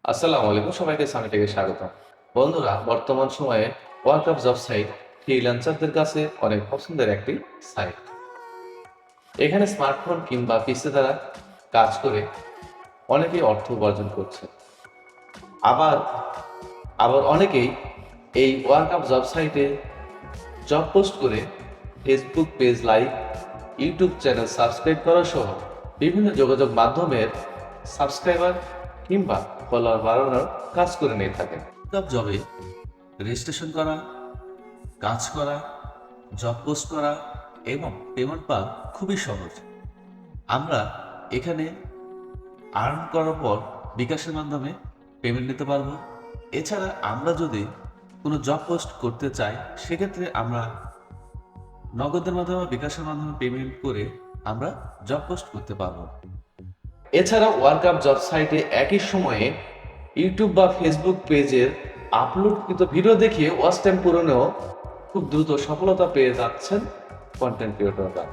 আসসালামু আলাইকুম, সবাইকে সামিটেকে স্বাগত। বন্ধুরা, বর্তমান সময়ে ওয়ার্কআপ জব সাইট ফ্রিল্যান্সারদের কাছে অনেক পছন্দের একটি সাইট। এখানে স্মার্টফোন কিংবা পিসি দ্বারা কাজ করে অনেকেই অর্থ উপার্জন করছে। আবার আবার অনেকেই এই ওয়ার্কআপ জব সাইটে জব পোস্ট করে Facebook page like, YouTube channel subscribe করা সহ বিভিন্ন যোগাযোগ মাধ্যমের সাবস্ক্রাইবার কিংবা ফলোয়ার বাড়ানোর কাজ করে নিয়ে থাকেন। ওয়ার্কআপ জবে রেজিস্ট্রেশন করা, কাজ করা, জব পোস্ট করা এবং পেমেন্ট পাওয়া খুবই সহজ। আমরা এখানে আর্ন করার পর বিকাশের মাধ্যমে পেমেন্ট নিতে পারবো। এছাড়া আমরা যদি কোনো জব পোস্ট করতে চাই, সেক্ষেত্রে আমরা নগদের মাধ্যমে বিকাশের মাধ্যমে পেমেন্ট করে আমরা জব পোস্ট করতে পারবো। এছাড়া ওয়ার্কআপ জব সাইটে একই সময়ে ইউটিউব বা ফেসবুক পেজের আপলোডকৃত ভিডিও দেখিয়ে ওয়াচ টাইম পূরণেও খুব দ্রুত সফলতা পেয়ে যাচ্ছেন কন্টেন্ট ক্রিয়েটররা।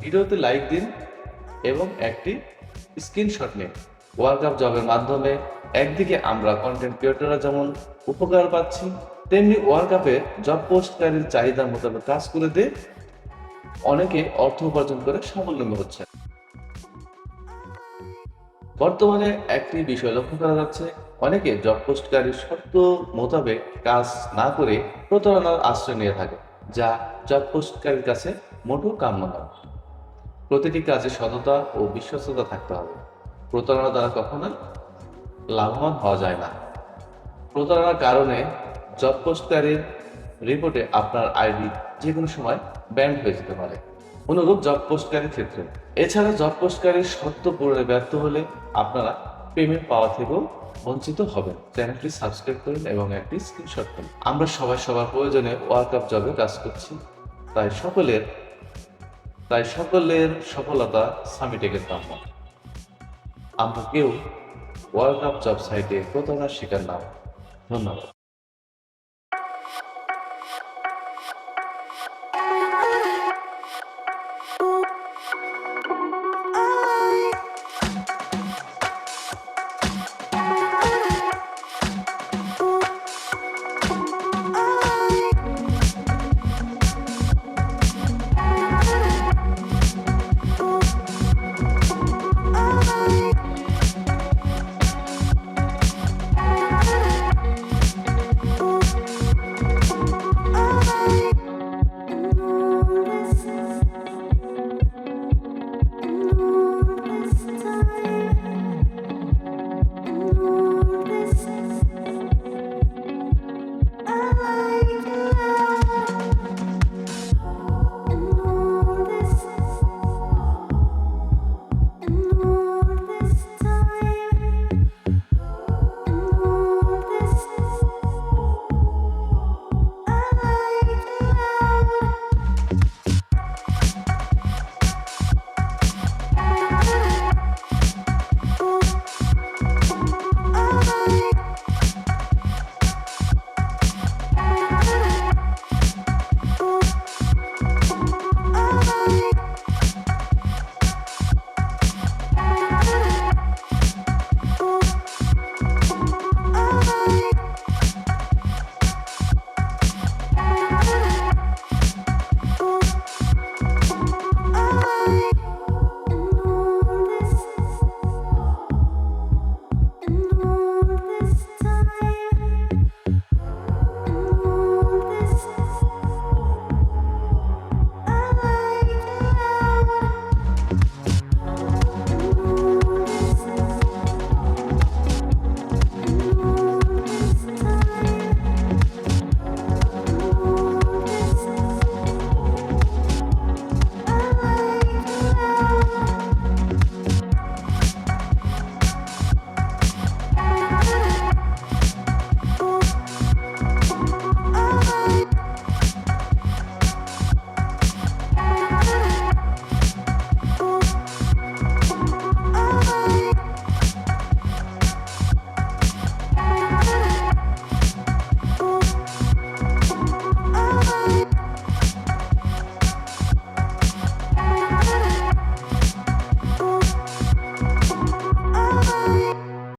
ভিডিওতে লাইক দিন এবং একটি স্ক্রিনশট নিন। ওয়ার্কআপ জবের মাধ্যমে একদিকে আমরা কন্টেন্ট ক্রিয়েটররা যেমন উপকার পাচ্ছি, তেমনি ওয়ার্কআপে জব পোস্টকারীর চাহিদা মোতাবেক কাজ করে দিয়ে অনেকে অর্থ উপার্জন করে স্বাবলম্বী হচ্ছে। বর্তমানে একটি বিষয় লক্ষ্য করা যাচ্ছে, অনেকে জব পোস্টকারীর শর্ত মোতাবেক কাজ না করে প্রতারণার আশ্রয় নিয়ে থাকে, যা জব পোস্টকারীর কাছে মোটেও কাম্য নয়। প্রতিটি কাজে সততা ও বিশ্বস্ততা থাকতে হবে। প্রতারণা দ্বারা কখনোই লাভবান হওয়া যায় না। প্রতারণার কারণে জব পোস্টকারীর রিপোর্টে আপনার আইডি যে কোনো সময় ব্যান্ড হয়ে যেতে পারে। অনুরূপ জব পোস্টকারীর ক্ষেত্রে। এছাড়া জব পোস্টকারীর শর্ত পূরণে ব্যর্থ হলে আপনারা পেমেন্ট পাওয়া থেকেও বঞ্চিত হবেন। চ্যানেলটি সাবস্ক্রাইব করুন এবং একটি স্ক্রিনশট করুন। আমরা সবাই সবার প্রয়োজনে ওয়ার্কআপ জবে কাজ করছি, তাই সকলের সফলতা সামিটেকে কাম্য। আমরা কেউ ওয়ার্কআপ জব সাইটে প্রতারণার শিকার না। ধন্যবাদ।